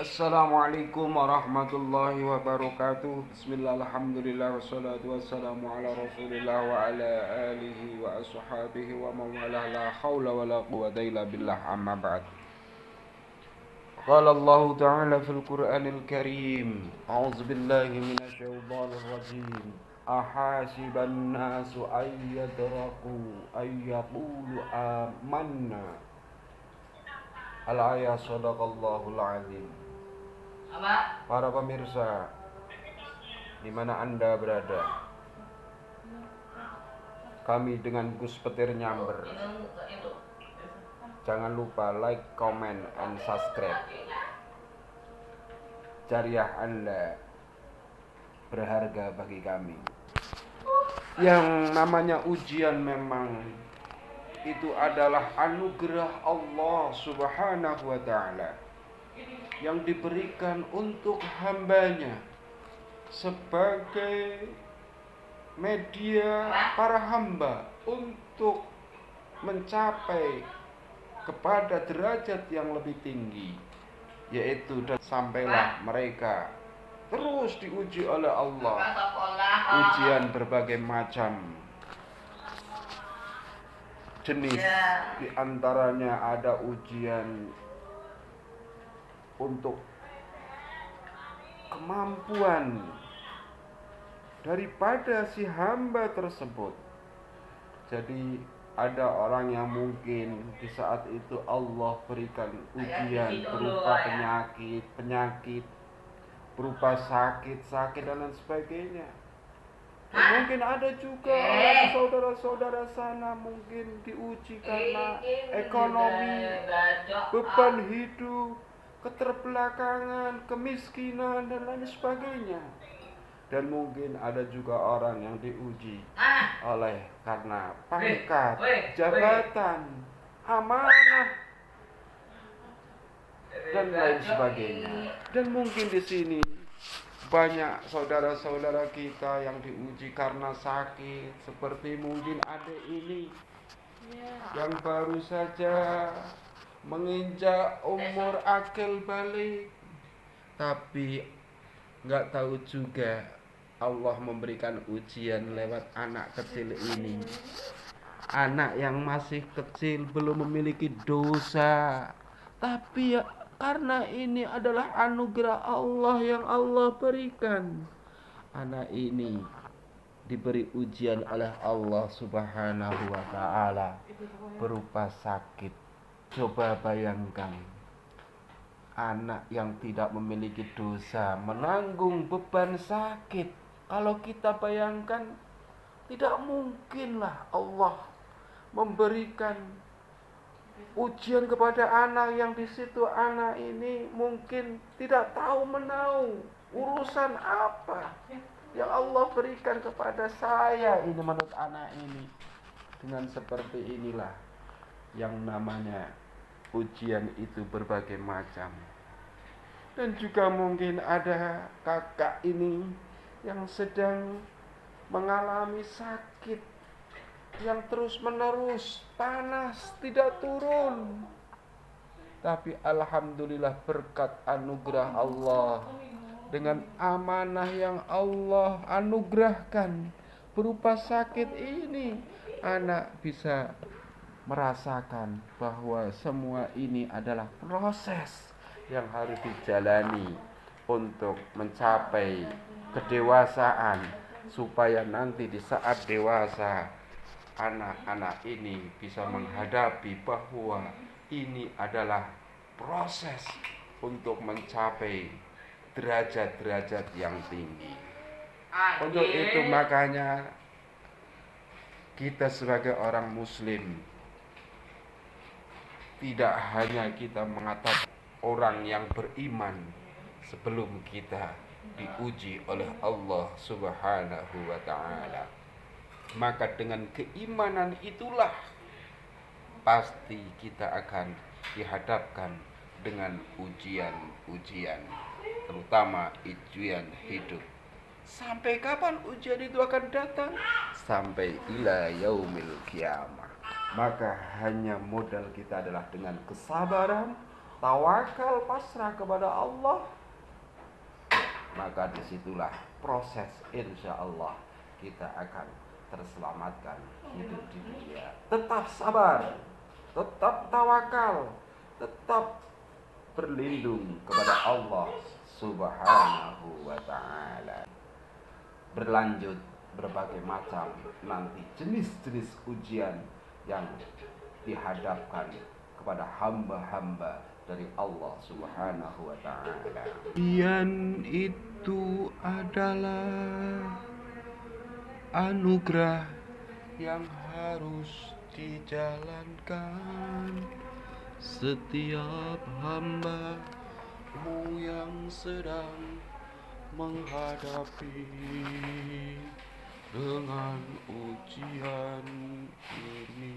Assalamualaikum warahmatullahi wabarakatuh. Bismillah, alhamdulillah, wassalatu wassalamu ala rasulillah wa ala alihi wa ashabihi wa mawalah, la hawla wa la quwata illa billah, amma ba'd. Qala Allah ta'ala fil Qur'anil Karim, a'udzu billahi minasyaitonir rajim. Ahasiban nasu ayyadraku ayyaqulu amanna. Al-ayat sadaqallahul azim. Para pemirsa, di mana Anda berada, kami dengan Gus Petir Nyamber. Jangan lupa like, comment, and subscribe. Jariah Anda berharga bagi kami. Yang namanya ujian memang itu adalah anugerah Allah Subhanahu wa ta'ala yang diberikan untuk hambanya sebagai media para hamba untuk mencapai kepada derajat yang lebih tinggi, yaitu dan sampailah mereka terus diuji oleh Allah. Ujian berbagai macam jenis, di antaranya ada ujian untuk kemampuan daripada si hamba tersebut. Jadi ada orang yang mungkin di saat itu Allah berikan ujian berupa penyakit, berupa sakit dan lain sebagainya. Dan mungkin ada juga orang saudara-saudara sana mungkin diuji karena ekonomi, beban hidup, keterbelakangan, kemiskinan, dan lain sebagainya. Dan mungkin ada juga orang yang diuji oleh karena pangkat, jabatan, amanah, dan lain sebagainya. Dan mungkin di sini banyak saudara-saudara kita yang diuji karena sakit, seperti mungkin adik ini yang baru saja menginjak umur akil balik, tapi nggak tahu juga Allah memberikan ujian lewat anak kecil ini. Anak yang masih kecil, belum memiliki dosa, tapi ya karena ini adalah anugerah Allah yang Allah berikan. Anak ini diberi ujian oleh Allah Subhanahu wa ta'ala berupa sakit. Coba bayangkan, anak yang tidak memiliki dosa menanggung beban sakit. Kalau kita bayangkan, tidak mungkinlah Allah memberikan ujian kepada anak yang di situ anak ini mungkin tidak tahu menahu urusan apa yang Allah berikan kepada saya ini menurut anak ini. Dengan seperti inilah yang namanya ujian itu berbagai macam. Dan juga mungkin ada kakak ini yang sedang mengalami sakit yang terus menerus, panas tidak turun. Tapi alhamdulillah berkat anugerah Allah, dengan amanah yang Allah anugerahkan berupa sakit ini, anak bisa merasakan bahwa semua ini adalah proses yang harus dijalani untuk mencapai kedewasaan, supaya nanti di saat dewasa anak-anak ini bisa menghadapi bahwa ini adalah proses untuk mencapai derajat-derajat yang tinggi. Untuk itu makanya kita sebagai orang muslim tidak hanya kita mengatakan orang yang beriman sebelum kita diuji oleh Allah Subhanahu wa ta'ala. Maka dengan keimanan itulah pasti kita akan dihadapkan dengan ujian-ujian, terutama ujian hidup. Sampai kapan ujian itu akan datang? Sampai ila yaumil kiamah. Maka hanya modal kita adalah dengan kesabaran, tawakal, pasrah kepada Allah, maka disitulah proses insya Allah kita akan terselamatkan hidup di dunia. Tetap sabar, tetap tawakal, tetap berlindung kepada Allah Subhanahu wa ta'ala. Berlanjut berbagai macam nanti jenis-jenis ujian yang dihadapkan kepada hamba-hamba dari Allah Subhanahu wa ta'ala. Ujian itu adalah anugerah yang harus dijalankan setiap hamba-Mu yang sedang menghadapi dengan ujian ini.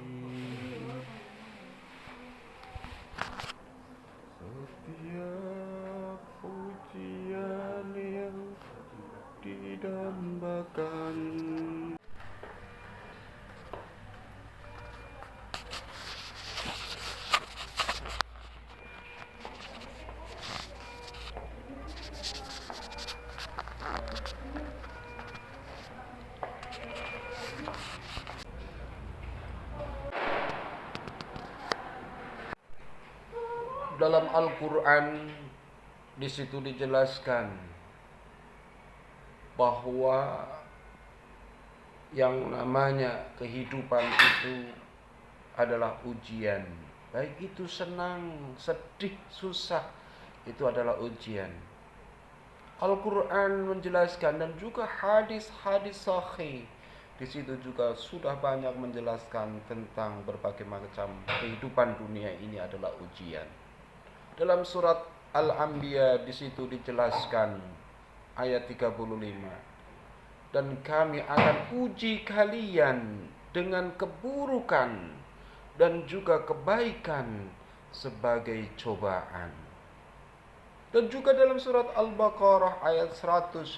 Setiap ujian yang didambakan dalam Al-Quran. Di situ dijelaskan bahwa yang namanya kehidupan itu adalah ujian. Baik itu senang, sedih, susah, itu adalah ujian. Al-Quran menjelaskan dan juga hadis-hadis sahih di situ juga sudah banyak menjelaskan tentang berbagai macam kehidupan dunia ini adalah ujian. Dalam surat Al-Anbiya di situ dijelaskan ayat 35. Dan kami akan uji kalian dengan keburukan dan juga kebaikan sebagai cobaan. Dan juga dalam surat Al-Baqarah ayat 155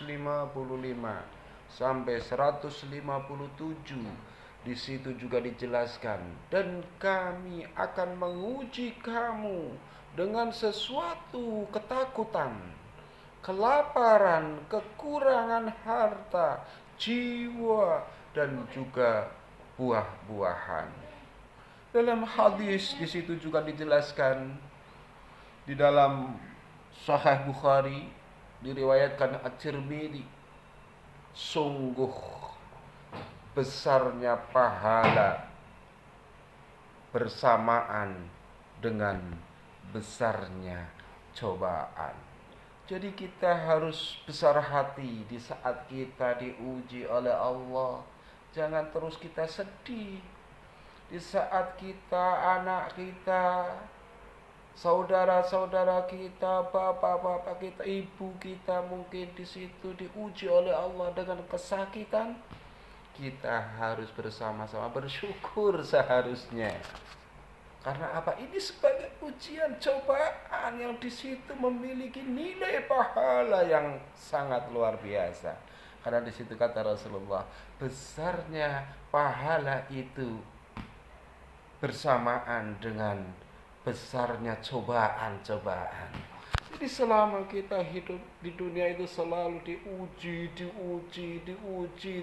sampai 157 di situ juga dijelaskan, dan kami akan menguji kamu dengan sesuatu ketakutan, kelaparan, kekurangan harta, jiwa, dan juga buah-buahan. Dalam hadis di situ juga dijelaskan di dalam Sahih Bukhari diriwayatkan At-Tirmidzi, sungguh besarnya pahala bersamaan dengan besarnya cobaan. Jadi kita harus besar hati di saat kita diuji oleh Allah. Jangan terus kita sedih. Di saat kita, anak kita, saudara-saudara kita, bapak-bapak kita, ibu kita mungkin di situ diuji oleh Allah dengan kesakitan, kita harus bersama-sama bersyukur seharusnya. Karena apa? Ini sebagai ujian, cobaan yang di situ memiliki nilai pahala yang sangat luar biasa. Karena di situ kata Rasulullah, besarnya pahala itu bersamaan dengan besarnya cobaan-cobaan. Jadi selama kita hidup di dunia itu selalu diuji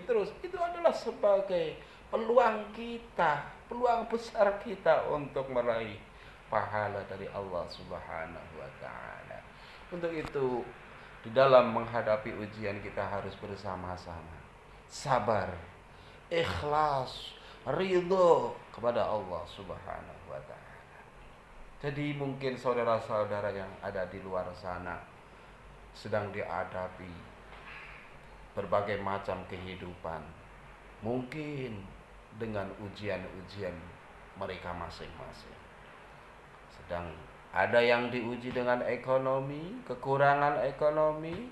terus, itu adalah sebagai peluang kita, peluang besar kita untuk meraih pahala dari Allah Subhanahu wa ta'ala. Untuk itu, di dalam menghadapi ujian kita harus bersama-sama sabar, ikhlas, ridho kepada Allah Subhanahu wa ta'ala. Jadi mungkin saudara-saudara yang ada di luar sana sedang dihadapi berbagai macam kehidupan, mungkin dengan ujian-ujian mereka masing-masing. Sedang ada yang diuji dengan ekonomi, kekurangan ekonomi,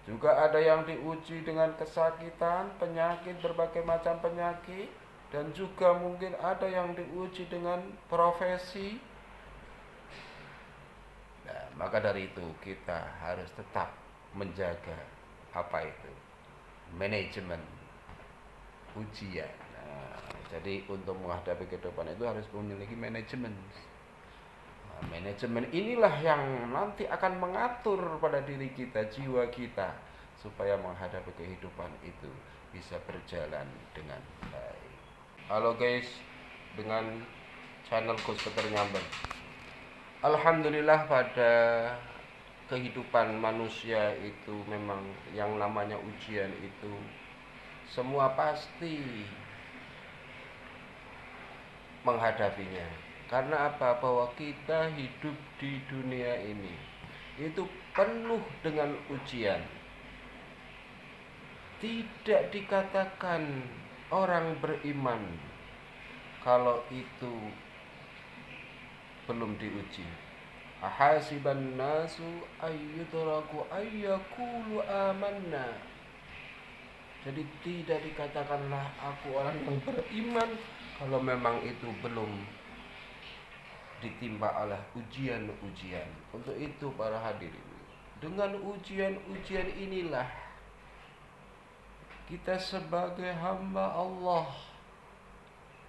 juga ada yang diuji dengan kesakitan, penyakit, berbagai macam penyakit, dan juga mungkin ada yang diuji dengan profesi. Nah, maka dari itu kita harus tetap menjaga apa itu? Manajemen ujian. Nah, jadi untuk menghadapi kehidupan itu harus memiliki manajemen. Manajemen inilah yang nanti akan mengatur pada diri kita, jiwa kita, supaya menghadapi kehidupan itu bisa berjalan dengan baik. Halo guys, dengan channel Coach Peter Nyamber. Alhamdulillah, pada kehidupan manusia itu memang yang namanya ujian itu semua pasti menghadapinya. Karena apa? Bahwa kita hidup di dunia ini itu penuh dengan ujian. Tidak dikatakan orang beriman kalau itu belum diuji. Ahasiban nasu ayyutraku ayyakulu amanna. Jadi tidak dikatakanlah aku orang yang beriman kalau memang itu belum ditimpa oleh ujian-ujian. Untuk itu para hadirin, dengan ujian-ujian inilah kita sebagai hamba Allah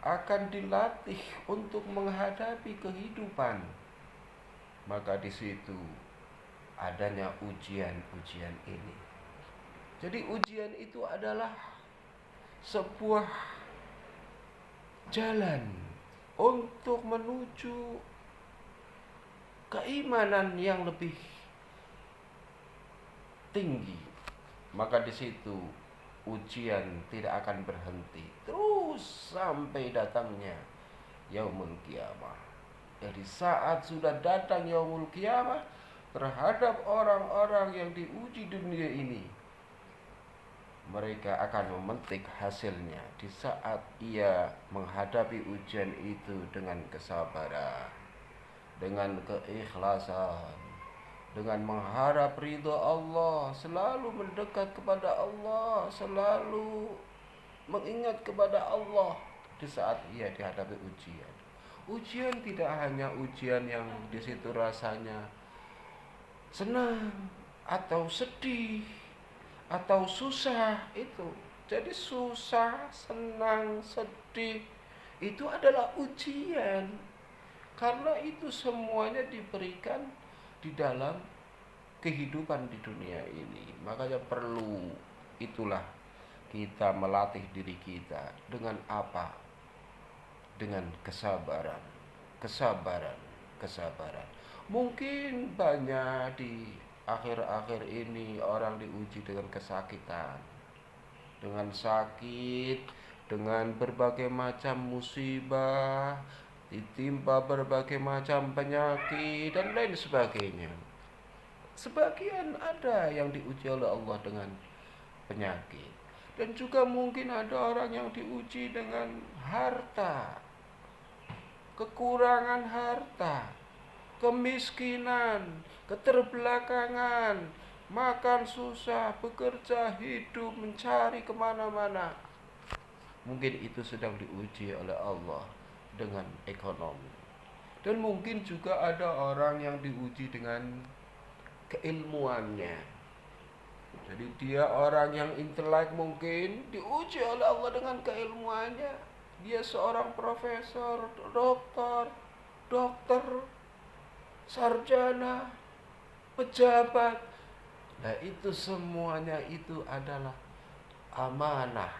akan dilatih untuk menghadapi kehidupan. Maka di situ adanya ujian-ujian ini. Jadi ujian itu adalah sebuah jalan untuk menuju keimanan yang lebih tinggi. Maka di situ ujian tidak akan berhenti terus sampai datangnya yaumul qiyamah. Jadi saat sudah datang yaumul qiyamah terhadap orang-orang yang diuji dunia ini, mereka akan memetik hasilnya di saat ia menghadapi ujian itu dengan kesabaran, dengan keikhlasan, dengan mengharap ridho Allah, selalu mendekat kepada Allah, selalu mengingat kepada Allah di saat ia dihadapi ujian. Ujian tidak hanya ujian yang di situ rasanya senang atau sedih atau susah itu. Jadi susah, senang, sedih itu adalah ujian. Karena itu semuanya diberikan di dalam kehidupan di dunia ini. Makanya perlu itulah kita melatih diri kita dengan apa? Dengan kesabaran. Kesabaran, kesabaran. Mungkin banyak di akhir-akhir ini orang diuji dengan kesakitan, dengan sakit, dengan berbagai macam musibah, ditimpa berbagai macam penyakit dan lain sebagainya. Sebagian ada yang diuji oleh Allah dengan penyakit, dan juga mungkin ada orang yang diuji dengan harta, kekurangan harta, kemiskinan, keterbelakangan, makan susah, bekerja, hidup, mencari kemana-mana. Mungkin itu sedang diuji oleh Allah dengan ekonomi. Dan mungkin juga ada orang yang diuji dengan keilmuannya. Jadi dia orang yang intelek, mungkin diuji oleh Allah dengan keilmuannya. Dia seorang profesor, dokter, sarjana, pejabat. Nah itu semuanya itu adalah amanah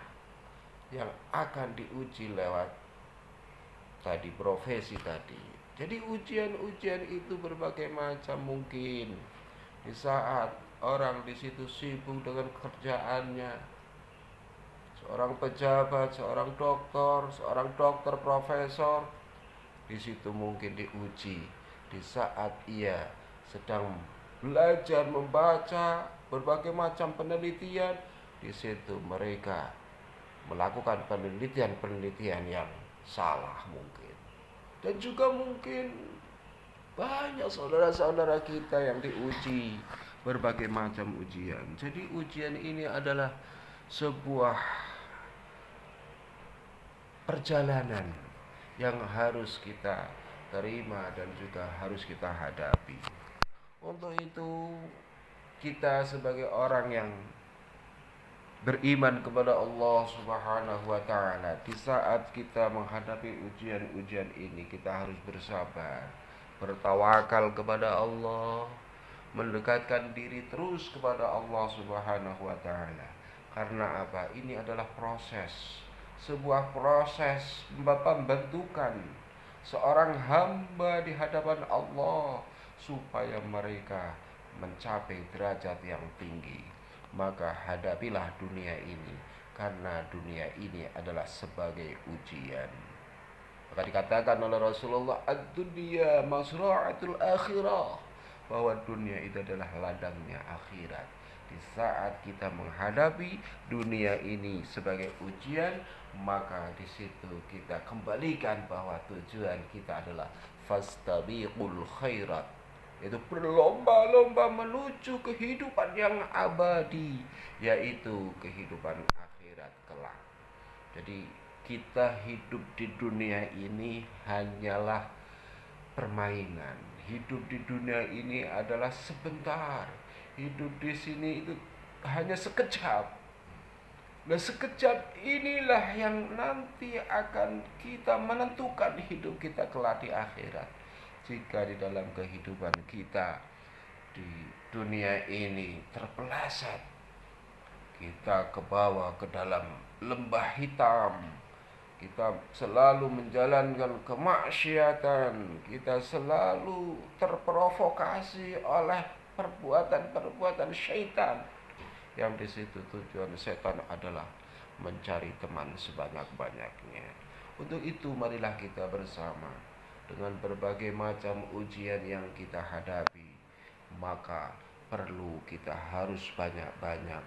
yang akan diuji lewat tadi profesi tadi. Jadi ujian-ujian itu berbagai macam mungkin. Di saat orang di situ sibuk dengan kerjaannya, seorang pejabat, seorang dokter, profesor, di situ mungkin diuji di saat ia sedang belajar membaca berbagai macam penelitian. Di situ mereka melakukan penelitian yang salah mungkin. Dan juga mungkin banyak saudara-saudara kita yang diuji berbagai macam ujian. Jadi ujian ini adalah sebuah perjalanan yang harus kita terima dan juga harus kita hadapi. Untuk itu kita sebagai orang yang beriman kepada Allah Subhanahu wa ta'ala, di saat kita menghadapi ujian-ujian ini kita harus bersabar, bertawakal kepada Allah, mendekatkan diri terus kepada Allah Subhanahu wa taala. Karena apa? Ini adalah proses, sebuah proses pembentukan seorang hamba di hadapan Allah supaya mereka mencapai derajat yang tinggi. Maka hadapilah dunia ini, karena dunia ini adalah sebagai ujian. Maka dikatakan oleh Rasulullah, ad-dunya mazra'atul akhirah, bahwa dunia itu adalah ladangnya akhirat. Di saat kita menghadapi dunia ini sebagai ujian, maka di situ kita kembalikan bahwa tujuan kita adalah fastabiqul khairat, yaitu berlomba-lomba menuju kehidupan yang abadi, yaitu kehidupan akhirat kelak. Jadi kita hidup di dunia ini hanyalah permainan. Hidup di dunia ini adalah sebentar. Hidup di sini itu hanya sekejap. Nah, sekejap inilah yang nanti akan kita menentukan hidup kita kelak di akhirat. Jika di dalam kehidupan kita di dunia ini terpeleset, kita ke bawah ke dalam lembah hitam, kita selalu menjalankan kemaksiatan, kita selalu terprovokasi oleh perbuatan-perbuatan syaitan, yang di situ tujuan setan adalah mencari teman sebanyak-banyaknya. Untuk itu marilah kita bersama dengan berbagai macam ujian yang kita hadapi, maka perlu kita harus banyak-banyak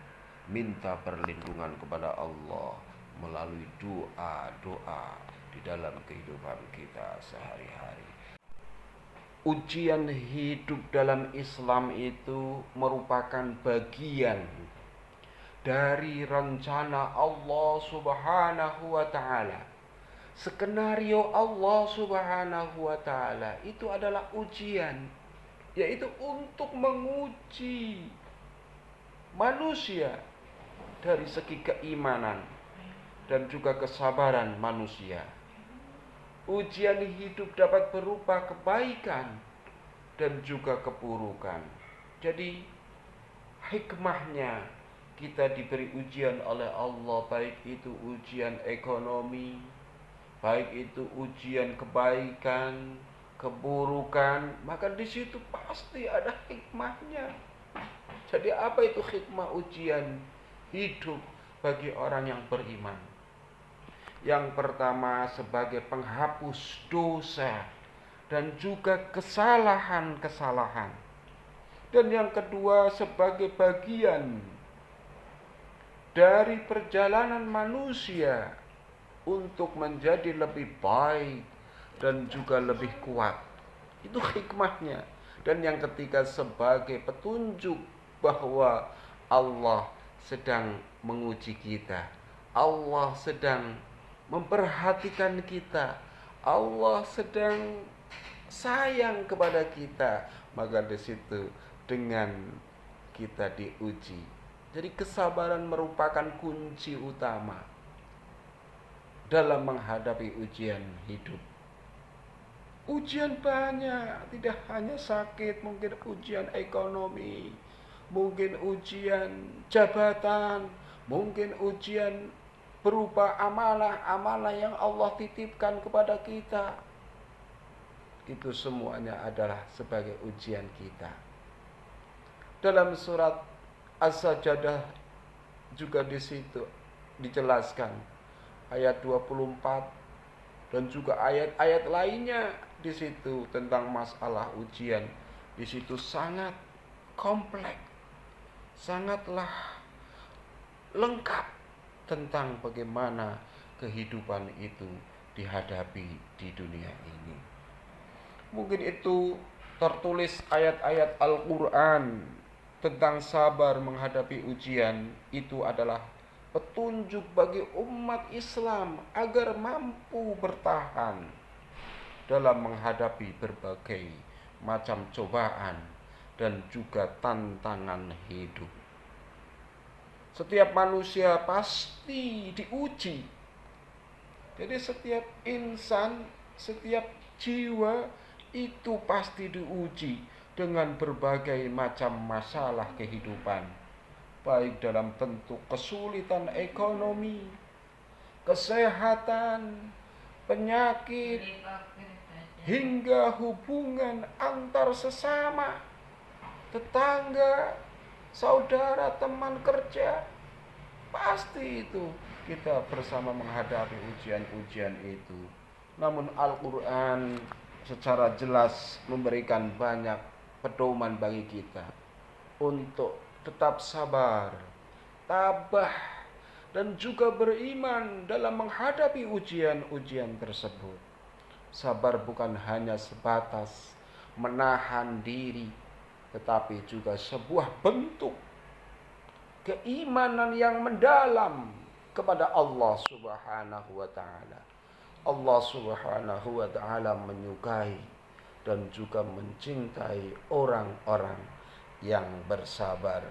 minta perlindungan kepada Allah melalui doa-doa di dalam kehidupan kita sehari-hari. Ujian hidup dalam Islam itu merupakan bagian dari rencana Allah Subhanahu wa taala. Skenario Allah Subhanahu wa taala itu adalah ujian, yaitu untuk menguji manusia dari segi keimanan dan juga kesabaran manusia. Ujian hidup dapat berupa kebaikan dan juga keburukan. Jadi hikmahnya kita diberi ujian oleh Allah, baik itu ujian ekonomi, baik itu ujian kebaikan, keburukan, maka di situ pasti ada hikmahnya. Jadi apa itu hikmah ujian hidup bagi orang yang beriman? Yang pertama, sebagai penghapus dosa dan juga kesalahan-kesalahan. Dan yang kedua, sebagai bagian dari perjalanan manusia untuk menjadi lebih baik dan juga lebih kuat. Itu hikmahnya. Dan yang ketiga, sebagai petunjuk bahwa Allah sedang menguji kita. Allah sedang memperhatikan kita. Allah sedang sayang kepada kita. Maka di situ dengan kita diuji. Jadi kesabaran merupakan kunci utama dalam menghadapi ujian hidup. Ujian banyak, tidak hanya sakit, mungkin ujian ekonomi, mungkin ujian jabatan, mungkin ujian berupa amanah-amanah yang Allah titipkan kepada kita. Itu semuanya adalah sebagai ujian kita. Dalam surat As-Sajdah juga di situ dijelaskan ayat 24 dan juga ayat-ayat lainnya di situ tentang masalah ujian. Di situ sangat kompleks, sangatlah lengkap tentang bagaimana kehidupan itu dihadapi di dunia ini. Mungkin itu tertulis ayat-ayat Al-Quran tentang sabar menghadapi ujian, itu adalah petunjuk bagi umat Islam agar mampu bertahan dalam menghadapi berbagai macam cobaan dan juga tantangan hidup. Setiap manusia pasti diuji. Jadi setiap insan, setiap jiwa itu pasti diuji dengan berbagai macam masalah kehidupan, baik dalam bentuk kesulitan ekonomi, kesehatan, penyakit, hingga hubungan antar sesama, tetangga, saudara, teman kerja. Pasti itu kita bersama menghadapi ujian-ujian itu. Namun Al-Quran secara jelas memberikan banyak pedoman bagi kita untuk tetap sabar, tabah, dan juga beriman dalam menghadapi ujian-ujian tersebut. Sabar bukan hanya sebatas menahan diri, tetapi juga sebuah bentuk keimanan yang mendalam kepada Allah Subhanahu wa ta'ala. Allah Subhanahu wa ta'ala menyukai dan juga mencintai orang-orang yang bersabar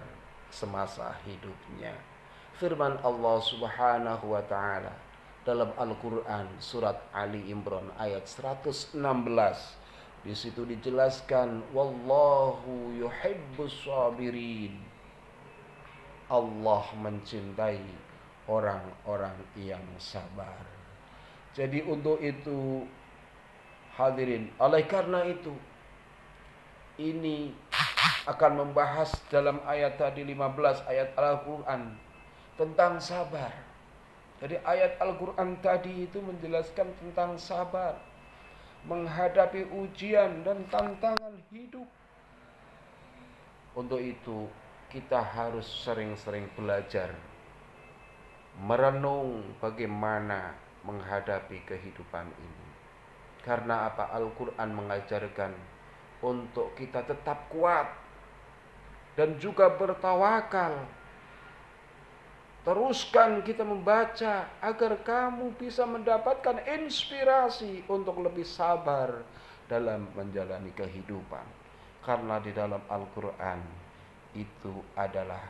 semasa hidupnya. Firman Allah Subhanahu wa ta'ala dalam Al-Quran surat Ali Imran ayat 116, di situ dijelaskan, wallahu yuhibbus sabirin. Allah mencintai orang-orang yang sabar. Jadi untuk itu hadirin, oleh karena itu ini akan membahas dalam ayat tadi 15 ayat Al-Quran tentang sabar. Jadi ayat Al-Quran tadi itu menjelaskan tentang sabar menghadapi ujian dan tantangan hidup. Untuk itu kita harus sering-sering belajar merenung bagaimana menghadapi kehidupan ini. Karena apa? Al-Quran mengajarkan untuk kita tetap kuat dan juga bertawakal. Teruskan kita membaca agar kamu bisa mendapatkan inspirasi untuk lebih sabar dalam menjalani kehidupan. Karena di dalam Al-Quran itu adalah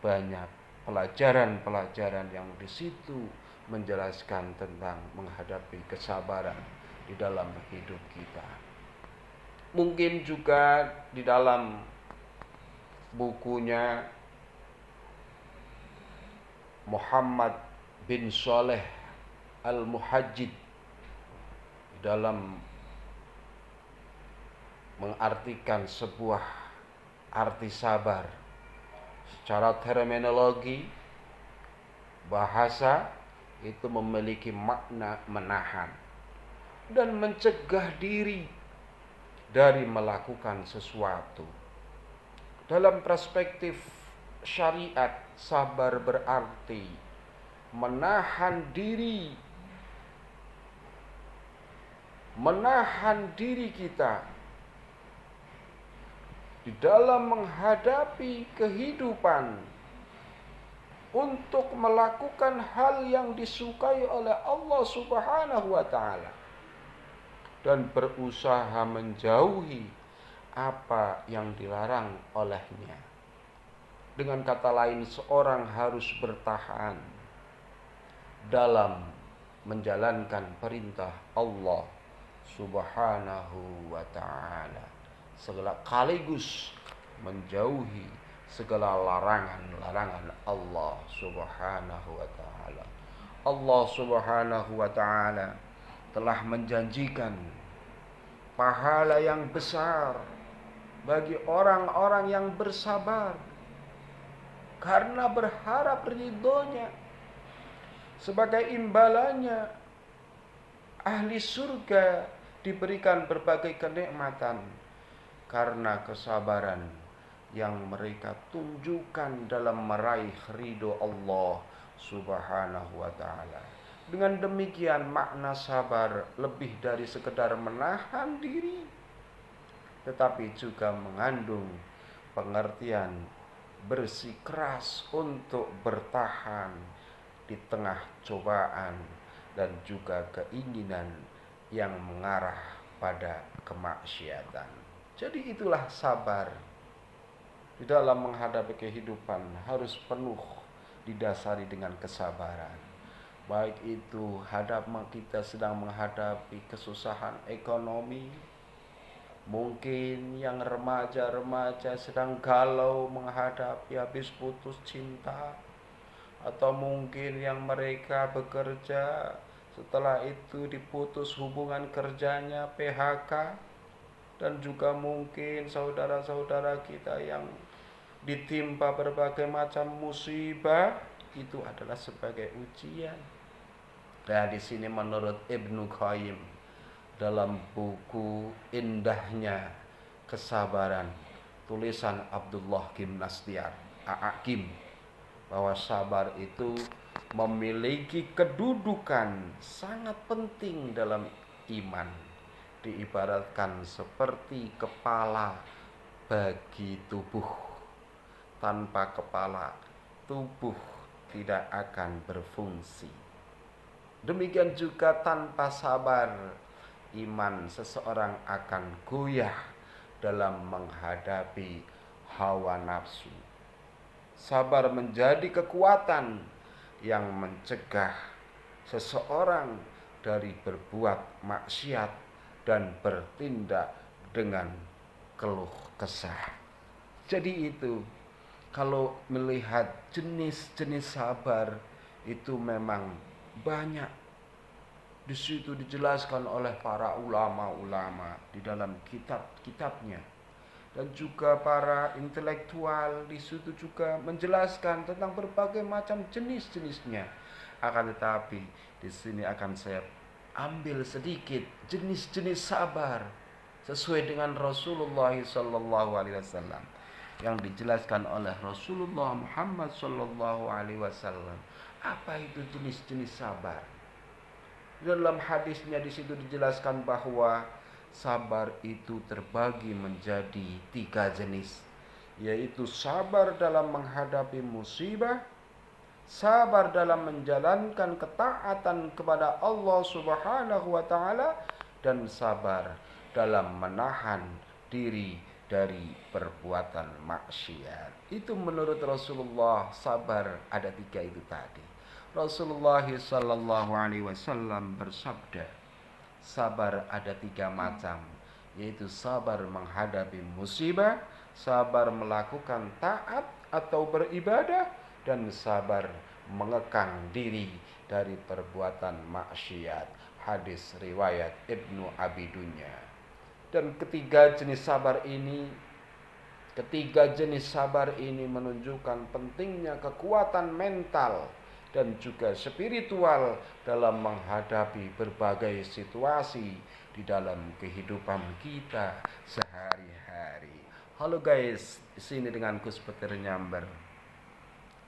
banyak pelajaran-pelajaran yang di situ menjelaskan tentang menghadapi kesabaran di dalam hidup kita. Mungkin juga di dalam bukunya Muhammad bin Saleh Al-Muhajjid dalam mengartikan sebuah arti sabar secara terminologi bahasa itu memiliki makna menahan dan mencegah diri dari melakukan sesuatu. Dalam perspektif syariat, sabar berarti menahan diri kita di dalam menghadapi kehidupan untuk melakukan hal yang disukai oleh Allah Subhanahu wa ta'ala dan berusaha menjauhi apa yang dilarang olehnya. Dengan kata lain, seorang harus bertahan dalam menjalankan perintah Allah Subhanahu wa ta'ala, sekaligus menjauhi segala larangan-larangan Allah Subhanahu wa ta'ala. Allah Subhanahu wa ta'ala telah menjanjikan pahala yang besar bagi orang-orang yang bersabar karena berharap ridhonya. Sebagai imbalannya, ahli surga diberikan berbagai kenikmatan karena kesabaran yang mereka tunjukkan dalam meraih ridho Allah Subhanahu wa ta'ala. Dengan demikian makna sabar lebih dari sekedar menahan diri, tetapi juga mengandung pengertian bersikeras untuk bertahan di tengah cobaan dan juga keinginan yang mengarah pada kemaksiatan. Jadi itulah sabar. Di dalam menghadapi kehidupan harus penuh didasari dengan kesabaran. Baik itu kita sedang menghadapi kesusahan ekonomi, Mungkin yang remaja-remaja sedang galau menghadapi habis putus cinta, atau mungkin yang mereka bekerja setelah itu diputus hubungan kerjanya, PHK. Dan juga mungkin saudara-saudara kita yang ditimpa berbagai macam musibah, itu adalah sebagai ujian. Nah, di sini menurut Ibnu Qayyim dalam buku Indahnya Kesabaran, tulisan Abdullah Kim Nastiar, A'akim, bahwa sabar itu memiliki kedudukan sangat penting dalam iman. Diibaratkan seperti kepala bagi tubuh. Tanpa kepala, tubuh tidak akan berfungsi. Demikian juga tanpa sabar, iman seseorang akan goyah dalam menghadapi hawa nafsu. Sabar menjadi kekuatan yang mencegah seseorang dari berbuat maksiat dan bertindak dengan keluh kesah. Jadi itu, kalau melihat jenis-jenis sabar itu memang banyak. Di situ dijelaskan oleh para ulama-ulama di dalam kitab-kitabnya. Dan juga para intelektual di situ juga menjelaskan tentang berbagai macam jenis-jenisnya. Akan tetapi di sini akan saya ambil sedikit jenis-jenis sabar sesuai dengan Rasulullah SAW yang dijelaskan oleh Rasulullah Muhammad SAW. Apa itu jenis-jenis sabar? Dalam hadisnya di situ dijelaskan bahwa sabar itu terbagi menjadi 3 jenis, yaitu sabar dalam menghadapi musibah, sabar dalam menjalankan ketaatan kepada Allah Subhanahu wa taala, dan sabar dalam menahan diri dari perbuatan maksiat. Itu menurut Rasulullah, sabar ada 3 itu tadi. Rasulullah sallallahu alaihi wasallam bersabda, sabar ada 3 macam, yaitu sabar menghadapi musibah, sabar melakukan taat atau beribadah, dan sabar mengekang diri dari perbuatan maksiat. Hadis riwayat Ibnu Abi Dunya. Dan ketiga jenis sabar ini menunjukkan pentingnya kekuatan mental dan juga spiritual dalam menghadapi berbagai situasi di dalam kehidupan kita sehari-hari. Halo guys, di sini dengan Gus Petir Nyamber.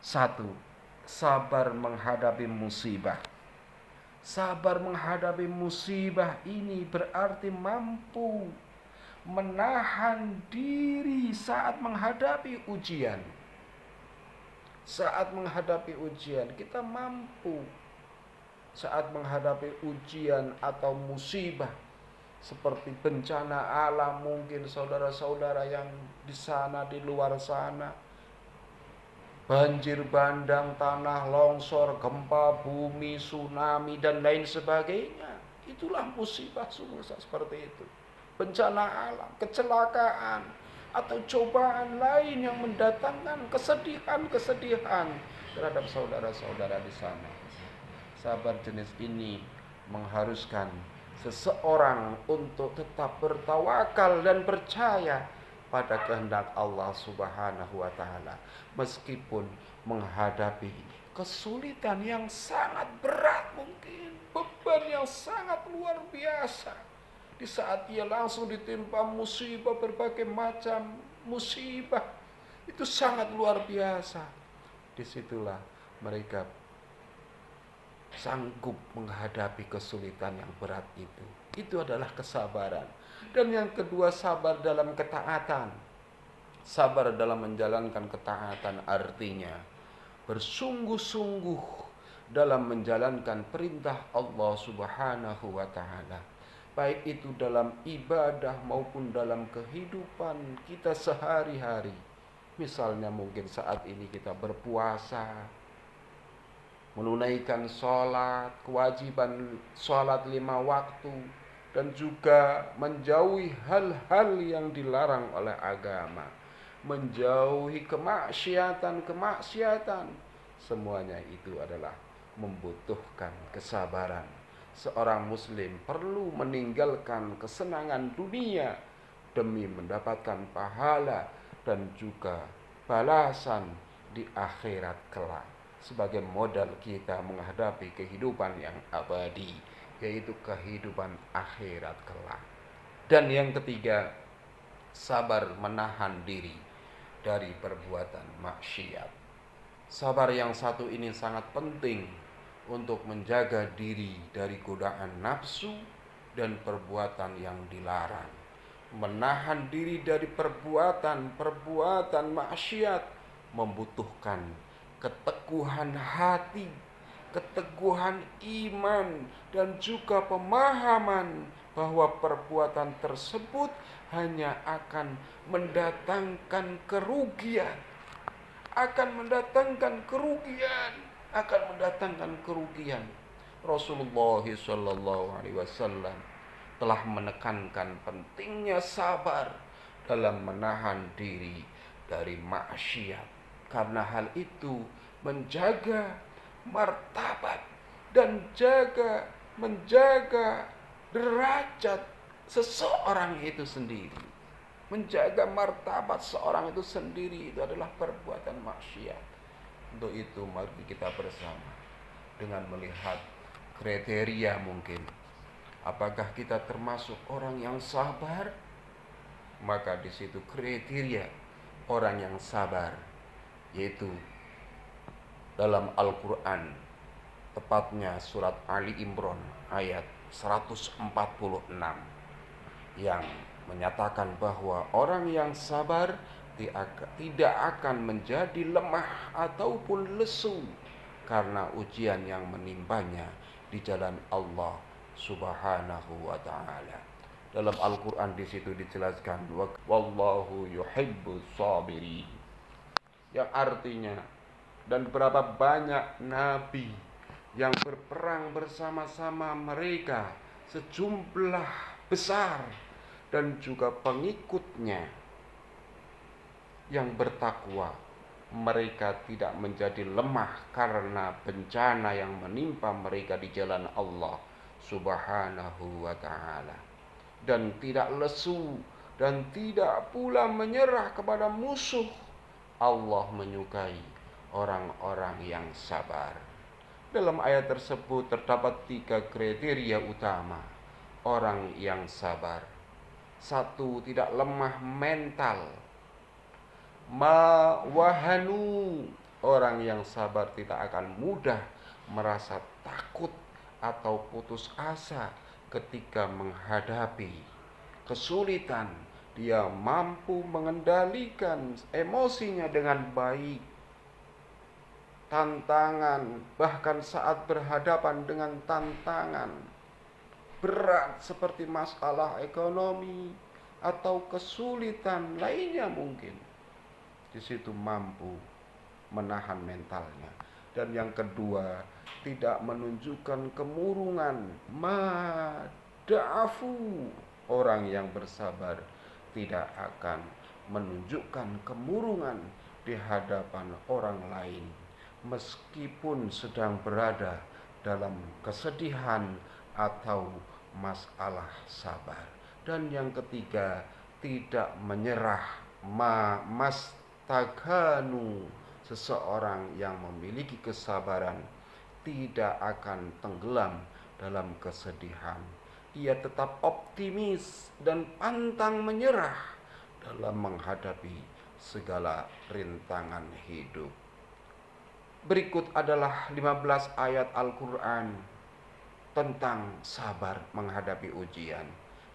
1. Sabar menghadapi musibah. Sabar menghadapi musibah ini berarti mampu menahan diri saat menghadapi ujian. Saat menghadapi ujian, kita mampu. Saat menghadapi ujian atau musibah seperti bencana alam, mungkin saudara-saudara yang di sana, di luar sana, banjir bandang, tanah longsor, gempa bumi, tsunami, dan lain sebagainya. Itulah musibah sungguh seperti itu. Bencana alam, kecelakaan, atau cobaan lain yang mendatangkan kesedihan terhadap saudara-saudara di sana. Sabar jenis ini mengharuskan seseorang untuk tetap bertawakal dan percaya pada kehendak Allah Subhanahu wa taala, meskipun menghadapi kesulitan yang sangat berat, mungkin beban yang sangat luar biasa. Di saat ia langsung ditimpa musibah, berbagai macam musibah, itu sangat luar biasa. Disitulah mereka sanggup menghadapi kesulitan yang berat itu. Itu adalah kesabaran. Dan yang kedua, sabar dalam ketaatan. Sabar dalam menjalankan ketaatan artinya bersungguh-sungguh dalam menjalankan perintah Allah Subhanahu wa taala, baik itu dalam ibadah maupun dalam kehidupan kita sehari-hari. Misalnya mungkin saat ini kita berpuasa, menunaikan sholat, kewajiban sholat 5 waktu, dan juga menjauhi hal-hal yang dilarang oleh agama, menjauhi kemaksiatan. Semuanya itu adalah membutuhkan kesabaran. Seorang muslim perlu meninggalkan kesenangan dunia demi mendapatkan pahala dan juga balasan di akhirat kelak, sebagai modal kita menghadapi kehidupan yang abadi, yaitu kehidupan akhirat kelak. Dan yang ketiga, sabar menahan diri dari perbuatan maksiat. Sabar yang satu ini sangat penting untuk menjaga diri dari godaan nafsu dan perbuatan yang dilarang. Menahan diri dari perbuatan maksiat membutuhkan keteguhan hati, keteguhan iman, dan juga pemahaman bahwa perbuatan tersebut hanya akan mendatangkan kerugian, Rasulullah SAW telah menekankan pentingnya sabar dalam menahan diri dari maksiat, karena hal itu menjaga martabat dan menjaga derajat seseorang itu sendiri. Menjaga martabat seorang itu sendiri itu adalah perbuatan maksiat. Untuk itu mari kita bersama dengan melihat kriteria mungkin. Apakah kita termasuk orang yang sabar? Maka di situ kriteria orang yang sabar, yaitu dalam Al-Quran, tepatnya surat Ali Imran ayat 146, yang menyatakan bahwa orang yang sabar tidak akan menjadi lemah ataupun lesu karena ujian yang menimpanya di jalan Allah Subhanahu wa taala. Dalam Al-Qur'an di situ dijelaskan wallahu yuhibbus sabirin, yang artinya, dan berapa banyak nabi yang berperang bersama-sama mereka sejumlah besar, dan juga pengikutnya yang bertakwa, mereka tidak menjadi lemah karena bencana yang menimpa mereka di jalan Allah Subhanahu wa ta'ala, dan tidak lesu dan tidak pula menyerah kepada musuh. Allah menyukai orang-orang yang sabar. Dalam ayat tersebut terdapat 3 kriteria utama orang yang sabar. 1, tidak lemah mental. Wahanu, orang yang sabar tidak akan mudah merasa takut atau putus asa ketika menghadapi kesulitan. Dia mampu mengendalikan emosinya dengan baik. Tantangan, bahkan saat berhadapan dengan tantangan berat seperti masalah ekonomi atau kesulitan lainnya mungkin, di situ mampu menahan mentalnya. Dan yang kedua, tidak menunjukkan kemurungan. Ma'da'afu, orang yang bersabar tidak akan menunjukkan kemurungan di hadapan orang lain meskipun sedang berada dalam kesedihan atau masalah sabar. Dan yang ketiga, tidak menyerah. Mastaganu, seseorang yang memiliki kesabaran tidak akan tenggelam dalam kesedihan. Ia tetap optimis dan pantang menyerah dalam menghadapi segala rintangan hidup. Berikut adalah 15 ayat Al-Quran tentang sabar menghadapi ujian,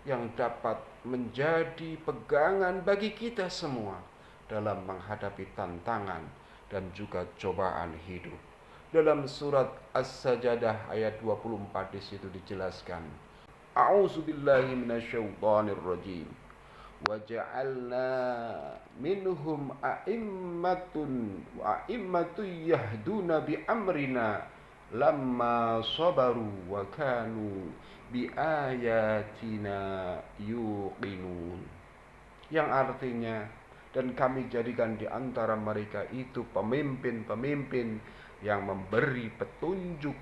yang dapat menjadi pegangan bagi kita semua dalam menghadapi tantangan dan juga cobaan hidup. Dalam surat As-Sajdah ayat 24 di situ dijelaskan, A'udzubillahi minasyaitonir rajim. Wa ja'alna minhum a'immatu yahduna bi amrina lamma sabaru wa kanu bi ayatina yuqinun. Yang artinya, dan kami jadikan di antara mereka itu pemimpin-pemimpin yang memberi petunjuk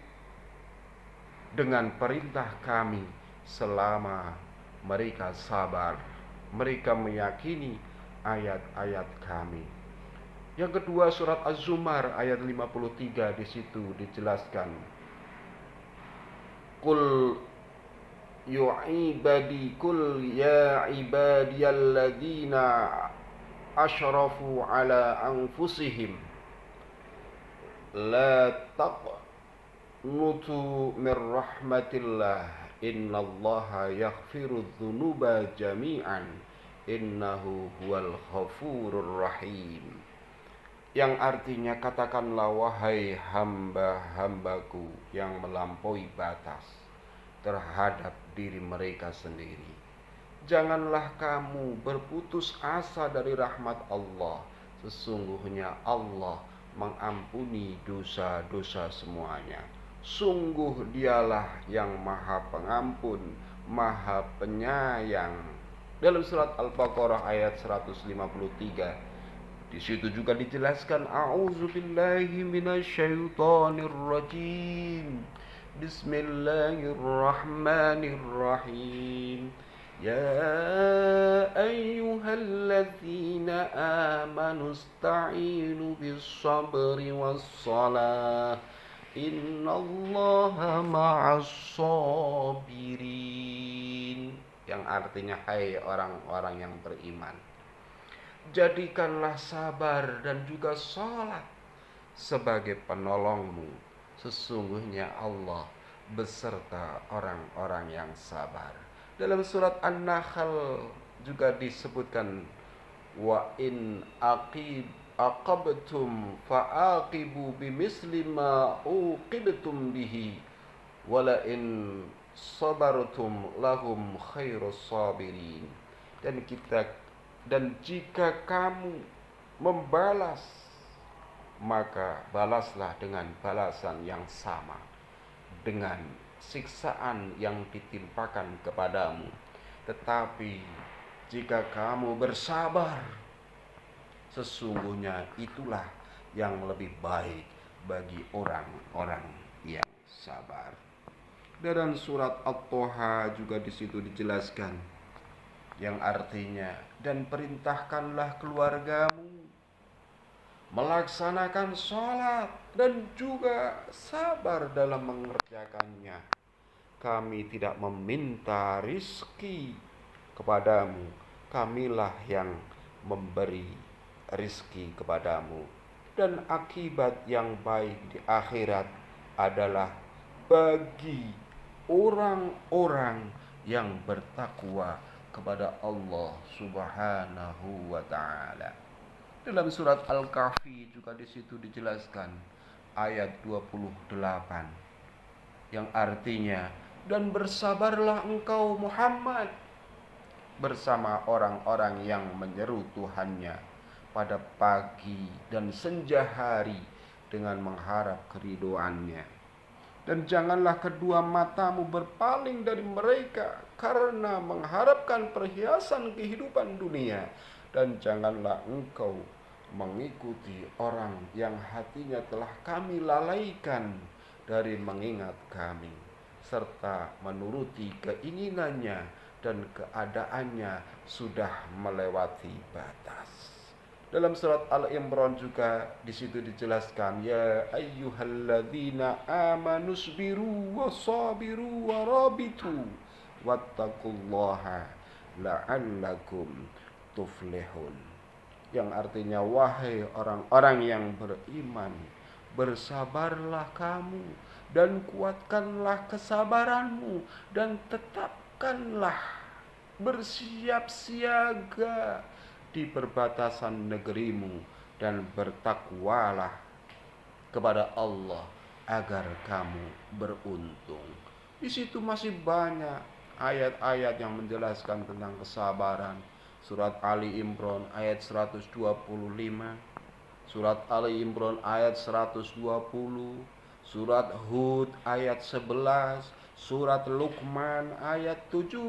dengan perintah kami selama mereka sabar, mereka meyakini ayat-ayat kami. Yang kedua, surat Az-Zumar ayat 53, di situ dijelaskan, Qul ya ibadiyalladzina asyrafu ala anfusihim la taqnutu min rahmatillah innallaha yaghfiru dzunuba jami'an innahu huwal ghafurur rahim. Yang artinya, katakanlah wahai hamba-hambaku yang melampaui batas terhadap diri mereka sendiri, janganlah kamu berputus asa dari rahmat Allah. Sesungguhnya Allah mengampuni dosa-dosa semuanya. Sungguh dialah yang maha pengampun, maha penyayang. Dalam surat Al-Baqarah ayat 153, di situ juga dijelaskan, A'udzubillahi minasyaitonirrajim. Bismillahirrahmanirrahim. Ya ayyuhalladzina amanu ista'inu bis-sabri was-salah. Innallaha ma'as sabirin. Yang artinya, hai orang-orang yang beriman, jadikanlah sabar dan juga salat sebagai penolongmu. Sesungguhnya Allah beserta orang-orang yang sabar. Dalam surat An-Nahl juga disebutkan, wa in aqabtum fa'aqibu bimisli ma uqibtum bihi wala in sabartum lahum khairus sabirin. Dan jika kamu membalas, maka balaslah dengan balasan yang sama dengan siksaan yang ditimpakan kepadamu. Tetapi jika kamu bersabar, sesungguhnya itulah yang lebih baik bagi orang-orang yang sabar. Dalam surat At-Thaha juga di situ dijelaskan, yang artinya, dan perintahkanlah keluargamu melaksanakan sholat dan juga sabar dalam mengerjakannya. Kami tidak meminta rizki kepadamu, kamilah yang memberi rizki kepadamu. Dan akibat yang baik di akhirat adalah bagi orang-orang yang bertakwa kepada Allah Subhanahu wa ta'ala. Dalam surat Al-Kahfi juga di situ dijelaskan ayat 28, yang artinya, dan bersabarlah engkau Muhammad bersama orang-orang yang menyeru Tuhannya pada pagi dan senja hari dengan mengharap keridhoannya. Dan janganlah kedua matamu berpaling dari mereka karena mengharapkan perhiasan kehidupan dunia. Dan janganlah engkau mengikuti orang yang hatinya telah kami lalaikan dari mengingat kami, serta menuruti keinginannya dan keadaannya sudah melewati batas. Dalam surat Al-Imran juga di situ dijelaskan, ya ayyuhalladzina amanu sabiru wasabiru warabitu wattaqullaha la'allakum tuflihun. Yang artinya, wahai orang-orang yang beriman, bersabarlah kamu dan kuatkanlah kesabaranmu dan tetapkanlah bersiap siaga di perbatasan negerimu dan bertakwalah kepada Allah agar kamu beruntung. Di situ masih banyak ayat-ayat yang menjelaskan tentang kesabaran. Surat Ali Imran ayat 125, surat Ali Imran ayat 120, surat Hud ayat 11, surat Luqman ayat 17,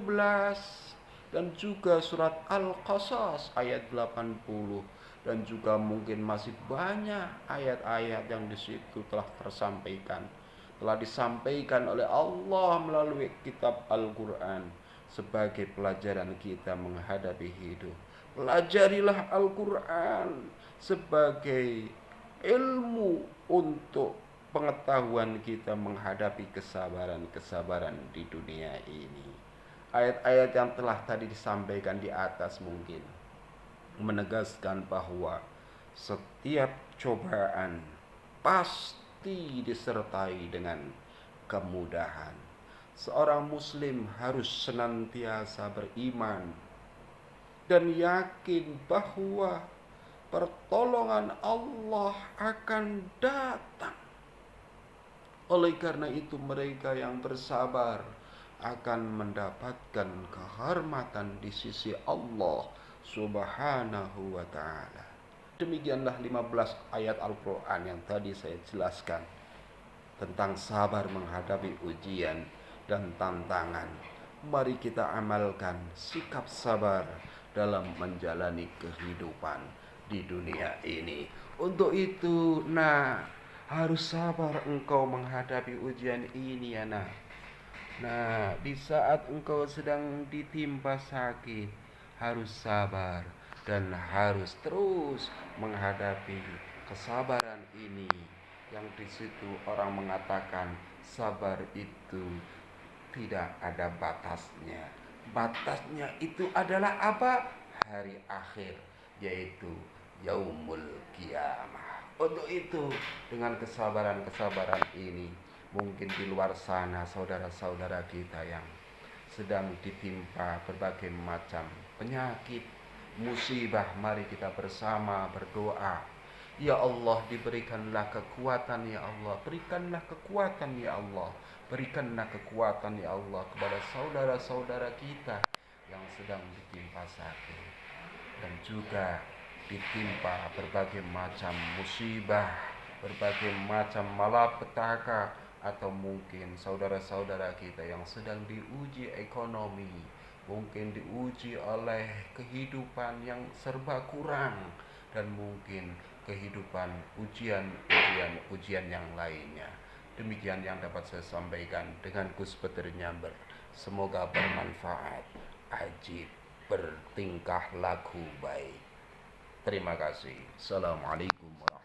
dan juga surat Al-Qasas ayat 80, dan juga mungkin masih banyak ayat-ayat yang di situ telah disampaikan oleh Allah melalui kitab Al-Quran sebagai pelajaran kita menghadapi hidup. Pelajarilah Al-Quran sebagai ilmu untuk pengetahuan kita menghadapi kesabaran-kesabaran di dunia ini. Ayat-ayat yang telah tadi disampaikan di atas mungkin menegaskan bahwa setiap cobaan pasti disertai dengan kemudahan. Seorang muslim harus senantiasa beriman dan yakin bahwa pertolongan Allah akan datang. Oleh karena itu mereka yang bersabar akan mendapatkan kehormatan di sisi Allah Subhanahu wa ta'ala. Demikianlah 15 ayat Al-Quran yang tadi saya jelaskan tentang sabar menghadapi ujian dan tantangan. Mari kita amalkan sikap sabar dalam menjalani kehidupan di dunia ini. Untuk itu, harus sabar engkau menghadapi ujian ini ya di saat engkau sedang ditimpa sakit, harus sabar dan harus terus menghadapi kesabaran ini. Yang di situ orang mengatakan sabar itu tidak ada batasnya. Batasnya itu adalah apa? Hari akhir, yaitu yaumul kiamah. Untuk itu, dengan kesabaran-kesabaran ini, mungkin di luar sana saudara-saudara kita yang sedang ditimpa berbagai macam penyakit, musibah, mari kita bersama berdoa. Ya Allah, diberikanlah kekuatan ya Allah, berikanlah kekuatan ya Allah, berikanlah kekuatan ya Allah kepada saudara-saudara kita yang sedang ditimpa sakit dan juga ditimpa berbagai macam musibah, berbagai macam malapetaka, atau mungkin saudara-saudara kita yang sedang diuji ekonomi, mungkin diuji oleh kehidupan yang serba kurang, dan mungkin kehidupan ujian yang lainnya. Demikian yang dapat saya sampaikan dengan Gus Peter Nyamber. Semoga bermanfaat. Ajib bertingkah laku baik. Terima kasih. Assalamualaikum warahmatullahi wabarakatuh.